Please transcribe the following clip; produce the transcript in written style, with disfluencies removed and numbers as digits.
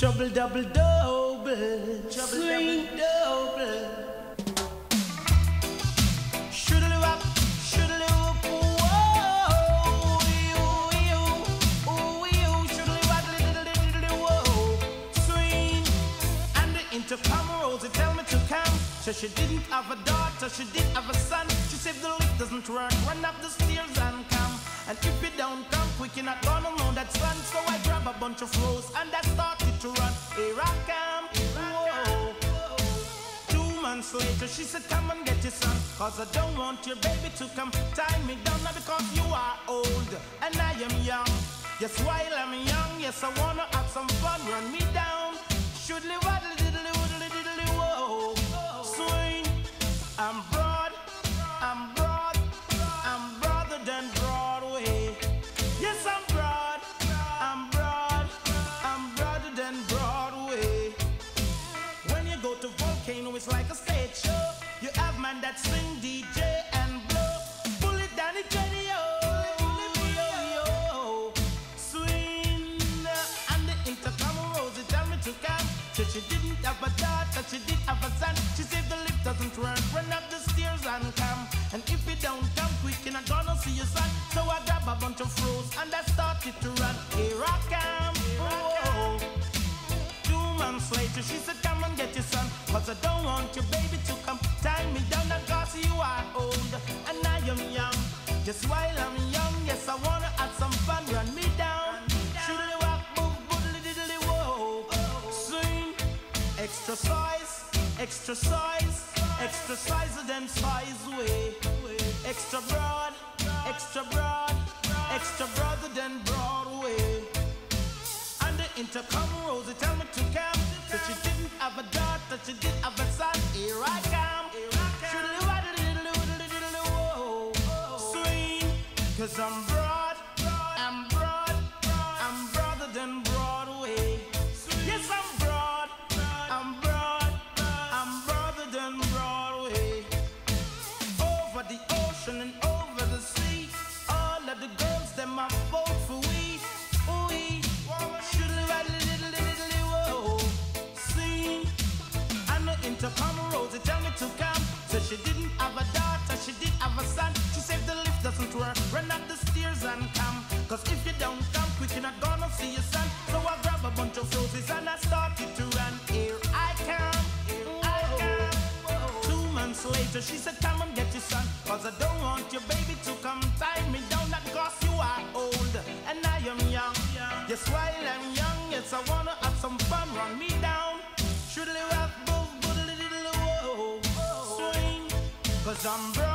Trouble double double, trouble double double. Shoodly wop, shoodly whoop, whoa, you, shoodly wop, little whoa, swing. And the intercom Rosie tell me to come. So she didn't have a daughter, she did have a son. She said the lift doesn't work, run up the stairs and come. And if you don't come quick, you're not gonna know that's fun. So I grab a bunch of rose and I started to run. Here I come, whoa. 2 months later, she said, come and get your son. Cause I don't want your baby to come tie me down. Not because you are old and I am young. Yes, while I'm young, yes, I wanna have some fun. Run me down, shoodly waddle diddly woodly diddly whoa. Swing, I'm broad, I'm broad, I'm broader than Broadway. Yes, I'm broad, I'm broad, I'm broader than Broadway. When you go to Volcano, it's like a stage show. You have man that sing, DJ and blow. Pull it down, it's ready, yo, yo. Swing, and the intercom Rosie tell me to come. So she didn't have a daughter, she did have a son. She said the lift doesn't work, run up the stairs and come. And if you don't come quick, you're not gonna see your son. So I grab a bunch of rose and I started to run. Here I come, whoa. 2 months later, she said, come and get your son. Cause I don't want your baby to come tie me down. Not cause you are old and I am young. Just while I'm young, yes, I wanna have some fun. Run me down, shoodly wop, boop, boodly diddly whoa. Swing, extra size, extra size, extra sizer than size way. Extra broad, extra broad, extra broader than Broadway. And the intercom Rosie tell me to come. So she didn't have a daughter, she did have a son. Here I come, shoodly waddle diddly woodly diddly whoa. Swing, cause I'm broad, I'm broad, I'm broader than Broadway. Yes, I'm broad, I'm broad, I'm broader than Broadway. Over the ocean and over the sea, all of the girls them are vote for we. Ooh-wee, shoodly waddle diddly diddly whoa. Sing, and the intercom Rosie tell me to come. So she didn't have a daughter, she did have a son. She said the lift doesn't work, run up the stairs and come. Cause if you don't come quick, you're not gonna see your son. So I grab a bunch of roses and I started to run. Here I come, I come. 2 months later, she said, come and get your son. Cause I don't want your baby to come tie me down. Not cause you are old and I am young. Yes, while I'm young, yes, I wanna have some fun. Run me down, shoodly wop, boop, boodly diddly whoa. Swing, cause I'm broad.